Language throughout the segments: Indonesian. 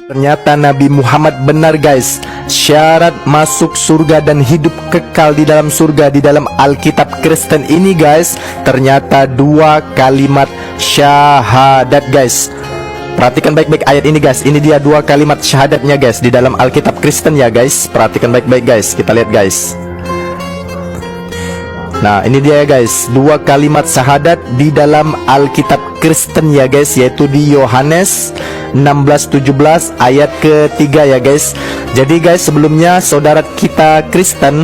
Ternyata Nabi Muhammad benar guys. Syarat masuk surga dan hidup kekal di dalam surga di dalam Alkitab Kristen ini guys, ternyata dua kalimat syahadat guys. Perhatikan baik-baik ayat ini guys. Ini dia dua kalimat syahadatnya guys di dalam Alkitab Kristen ya guys. Perhatikan baik-baik guys. Kita lihat guys. Nah ini dia ya guys, dua kalimat syahadat di dalam Alkitab Kristen ya guys, yaitu di Yohanes 16:17 ayat ketiga ya guys. Jadi guys, sebelumnya saudara kita Kristen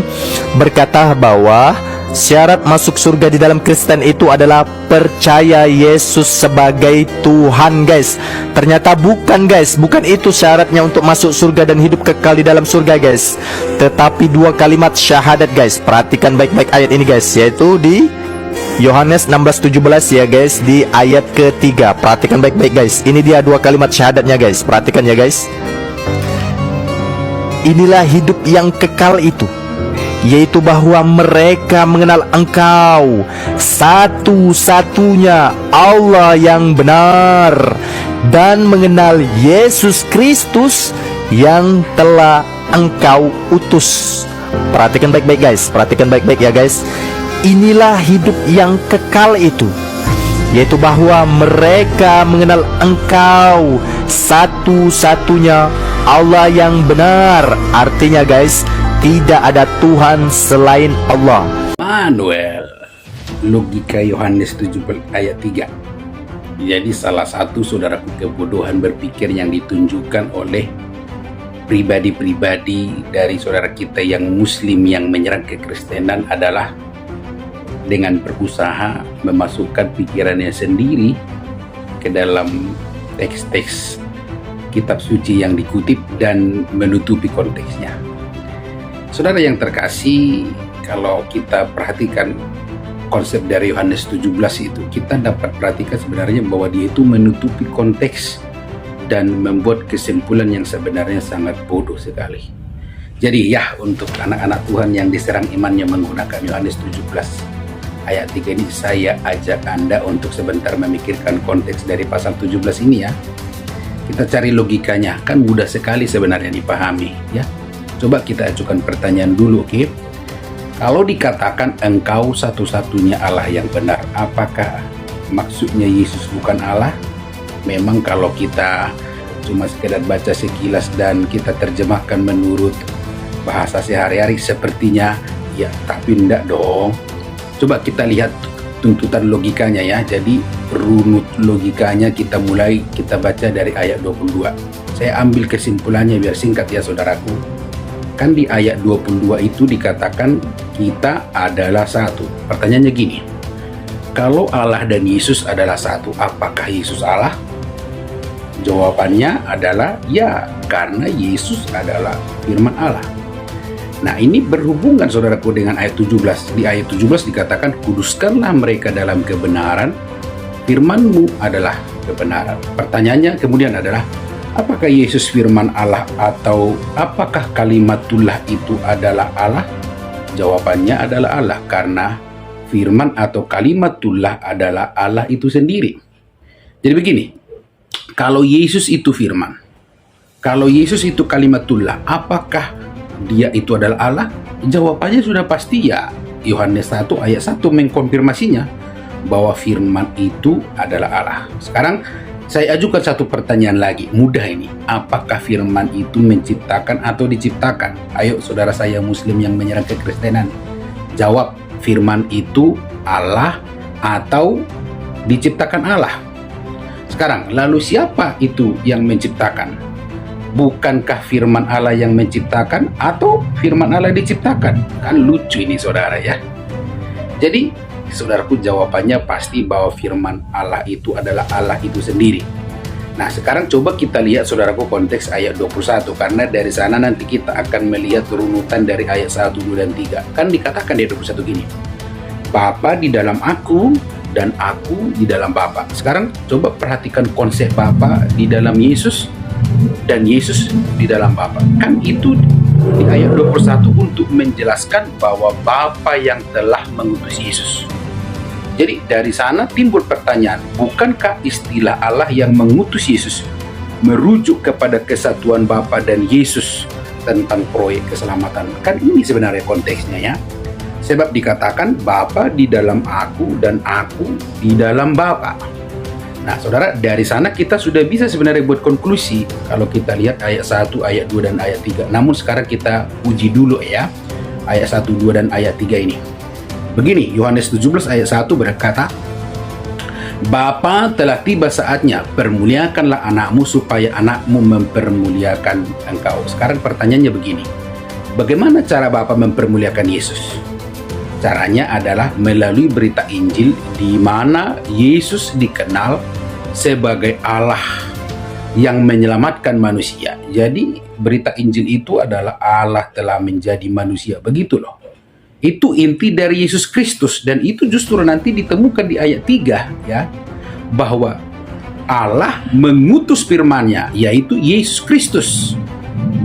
berkata bahwa syarat masuk surga di dalam Kristen itu adalah percaya Yesus sebagai Tuhan guys. Ternyata bukan guys, bukan itu syaratnya untuk masuk surga dan hidup kekal di dalam surga guys, tetapi dua kalimat syahadat guys. Perhatikan baik-baik ayat ini guys, yaitu di Yohanes 16:17 ya guys, di ayat ketiga. Perhatikan baik-baik guys. Ini dia dua kalimat syahadatnya guys. Perhatikan ya guys. Inilah hidup yang kekal itu, yaitu bahwa mereka mengenal Engkau satu-satunya Allah yang benar, dan mengenal Yesus Kristus yang telah Engkau utus. Perhatikan baik-baik guys. Perhatikan baik-baik ya guys. Inilah hidup yang kekal itu, yaitu bahwa mereka mengenal Engkau satu-satunya Allah yang benar. Artinya guys, tidak ada Tuhan selain Allah. Manuel, logika Yohanes 17 ayat 3. Jadi salah satu saudaraku kebodohan berpikir yang ditunjukkan oleh pribadi-pribadi dari saudara kita yang muslim yang menyerang kekristenan adalah dengan berusaha memasukkan pikirannya sendiri ke dalam teks-teks kitab suci yang dikutip dan menutupi konteksnya. Saudara yang terkasih, kalau kita perhatikan konsep dari Yohanes 17 itu, kita dapat perhatikan sebenarnya bahwa dia itu menutupi konteks dan membuat kesimpulan yang sebenarnya sangat bodoh sekali. Jadi ya, untuk anak-anak Tuhan yang diserang imannya menggunakan Yohanes 17 ayat 3 ini, saya ajak Anda untuk sebentar memikirkan konteks dari pasal 17 ini ya. Kita cari logikanya, kan mudah sekali sebenarnya dipahami ya. Coba kita ajukan pertanyaan dulu, oke? Kalau dikatakan Engkau satu-satunya Allah yang benar, apakah maksudnya Yesus bukan Allah? Memang kalau kita cuma sekedar baca sekilas dan kita terjemahkan menurut bahasa sehari-hari sepertinya ya, tapi enggak dong. Coba kita lihat tuntutan logikanya ya. Jadi runut logikanya kita baca dari ayat 22. Saya ambil kesimpulannya biar singkat ya saudaraku. Kan di ayat 22 itu dikatakan kita adalah satu. Pertanyaannya gini, kalau Allah dan Yesus adalah satu, apakah Yesus Allah? Jawabannya adalah ya, karena Yesus adalah firman Allah. Nah ini berhubungan saudaraku dengan ayat 17. Di ayat 17 dikatakan, kuduskanlah mereka dalam kebenaran, firman-Mu adalah kebenaran. Pertanyaannya kemudian adalah, apakah Yesus firman Allah atau apakah kalimatullah itu adalah Allah? Jawabannya adalah Allah, karena firman atau kalimatullah adalah Allah itu sendiri. Jadi begini, kalau Yesus itu firman, kalau Yesus itu kalimatullah, apakah dia itu adalah Allah? Jawabannya sudah pasti ya. Yohanes 1 ayat 1 mengkonfirmasinya bahwa firman itu adalah Allah. Sekarang saya ajukan satu pertanyaan lagi, mudah ini. Apakah firman itu menciptakan atau diciptakan? Ayo saudara saya muslim yang menyerang kekristenan, jawab, firman itu Allah atau diciptakan Allah? Sekarang, lalu siapa itu yang menciptakan? Bukankah firman Allah yang menciptakan atau firman Allah diciptakan? Kan lucu ini saudara ya. Jadi saudaraku, jawabannya pasti bahwa firman Allah itu adalah Allah itu sendiri. Nah sekarang coba kita lihat saudaraku konteks ayat 21, karena dari sana nanti kita akan melihat runutan dari ayat 1, 2, dan 3. Kan dikatakan di ayat 21 gini, Bapa di dalam aku dan aku di dalam Bapa. Sekarang coba perhatikan konsep Bapa di dalam Yesus dan Yesus di dalam Bapa. Kan itu di ayat 21 untuk menjelaskan bahwa Bapa yang telah mengutus Yesus. Jadi dari sana timbul pertanyaan, bukankah istilah Allah yang mengutus Yesus merujuk kepada kesatuan Bapa dan Yesus tentang proyek keselamatan. Kan ini sebenarnya konteksnya ya. Sebab dikatakan Bapa di dalam aku dan aku di dalam Bapa. Nah, saudara, dari sana kita sudah bisa sebenarnya buat konklusi kalau kita lihat ayat 1, ayat 2, dan ayat 3. Namun sekarang kita uji dulu ya, ayat 1, 2, dan ayat 3 ini. Begini, Yohanes 17 ayat 1 berkata, Bapa, telah tiba saatnya, permuliakanlah anakmu supaya anakmu mempermuliakan engkau. Sekarang pertanyaannya begini, bagaimana cara Bapa mempermuliakan Yesus? Caranya adalah melalui berita Injil di mana Yesus dikenal sebagai Allah yang menyelamatkan manusia. Jadi berita Injil itu adalah Allah telah menjadi manusia. Begitu loh. Itu inti dari Yesus Kristus, dan itu justru nanti ditemukan di ayat 3 ya, bahwa Allah mengutus firman-Nya, yaitu Yesus Kristus.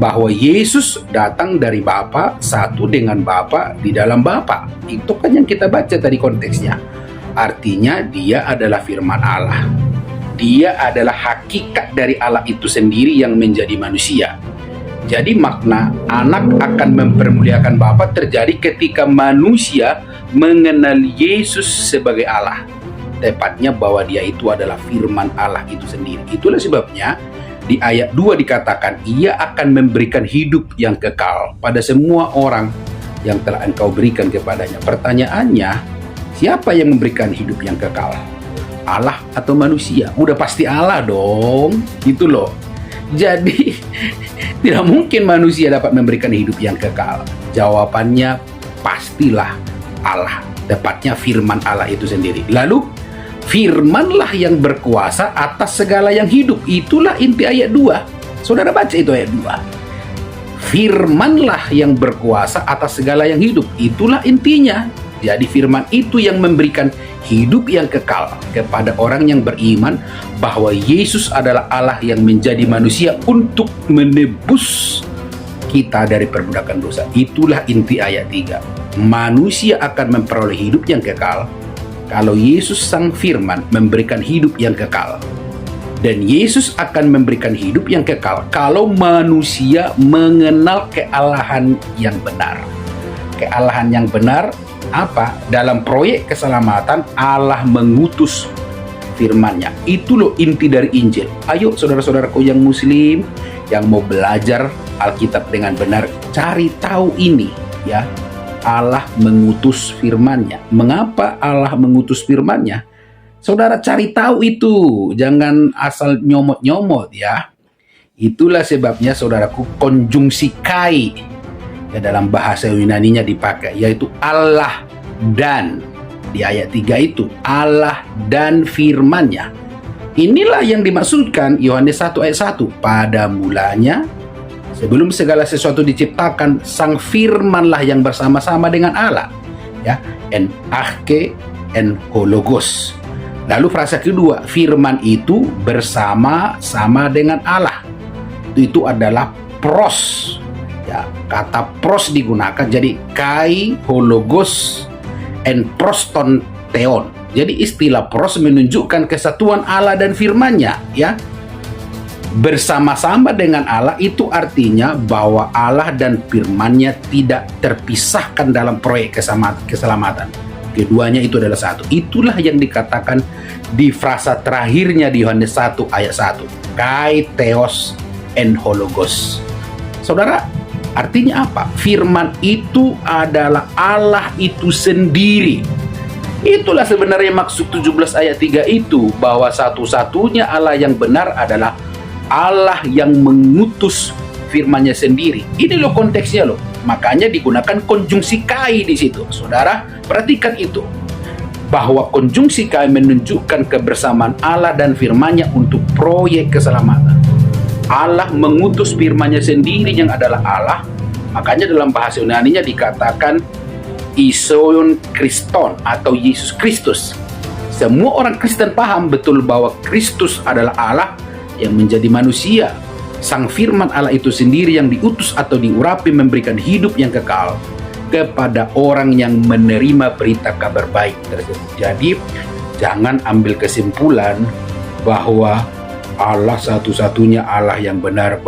Bahwa Yesus datang dari Bapa, satu dengan Bapa, di dalam Bapa. Itu kan yang kita baca tadi konteksnya. Artinya dia adalah firman Allah. Dia adalah hakikat dari Allah itu sendiri yang menjadi manusia. Jadi makna anak akan mempermuliakan Bapa terjadi ketika manusia mengenal Yesus sebagai Allah. Tepatnya bahwa dia itu adalah firman Allah itu sendiri. Itulah sebabnya di ayat 2 dikatakan, ia akan memberikan hidup yang kekal pada semua orang yang telah engkau berikan kepadanya. Pertanyaannya, siapa yang memberikan hidup yang kekal? Allah atau manusia? Udah pasti Allah dong, gitu loh. Jadi, tidak mungkin manusia dapat memberikan hidup yang kekal. Jawabannya pastilah Allah, tepatnya firman Allah itu sendiri. Lalu, firmanlah yang berkuasa atas segala yang hidup. Itulah inti ayat 2. Saudara baca itu ayat 2. Firmanlah yang berkuasa atas segala yang hidup. Itulah intinya. Jadi firman itu yang memberikan hidup yang kekal kepada orang yang beriman bahwa Yesus adalah Allah yang menjadi manusia untuk menebus kita dari perbudakan dosa. Itulah inti ayat 3. Manusia akan memperoleh hidup yang kekal kalau Yesus sang firman memberikan hidup yang kekal. Dan Yesus akan memberikan hidup yang kekal kalau manusia mengenal kealahan yang benar. Kealahan yang benar apa? Dalam proyek keselamatan Allah mengutus firman-Nya. Itu loh inti dari Injil. Ayo saudara-saudaraku yang muslim, yang mau belajar Alkitab dengan benar, cari tahu ini ya. Allah mengutus firman-Nya. Mengapa Allah mengutus firman-Nya? Saudara cari tahu itu. Jangan asal nyomot-nyomot ya. Itulah sebabnya saudaraku konjungsi kai ya, dalam bahasa Yunani-nya dipakai, yaitu Allah dan. Di ayat 3 itu Allah dan firman-Nya. Inilah yang dimaksudkan Yohanes 1 ayat 1. Pada mulanya, sebelum segala sesuatu diciptakan, sang firmanlah yang bersama-sama dengan Allah. Ya, en arche en hologos. Lalu frasa kedua, firman itu bersama-sama dengan Allah. Itu adalah pros. Ya, kata pros digunakan, jadi kai, hologos, en proston theon. Jadi istilah pros menunjukkan kesatuan Allah dan firman-Nya, ya. Bersama-sama dengan Allah itu artinya bahwa Allah dan firman-Nya tidak terpisahkan dalam proyek keselamatan. Keduanya itu adalah satu. Itulah yang dikatakan di frasa terakhirnya di Yohanes 1 ayat 1. Kai theos en hologos. Saudara, artinya apa? Firman itu adalah Allah itu sendiri. Itulah sebenarnya maksud 17 ayat 3 itu, bahwa satu-satunya Allah yang benar adalah Allah yang mengutus firman-Nya sendiri. Ini loh konteksnya loh. Makanya digunakan konjungsi kai di situ. Saudara, perhatikan itu. Bahwa konjungsi kai menunjukkan kebersamaan Allah dan firman-Nya untuk proyek keselamatan. Allah mengutus firman-Nya sendiri yang adalah Allah. Makanya dalam bahasa Yunani-nya dikatakan Isoon Kriston atau Yesus Kristus. Semua orang Kristen paham betul bahwa Kristus adalah Allah yang menjadi manusia. Sang firman Allah itu sendiri yang diutus atau diurapi memberikan hidup yang kekal kepada orang yang menerima berita kabar baik tersebut. Jadi jangan ambil kesimpulan bahwa Allah satu-satunya Allah yang benar,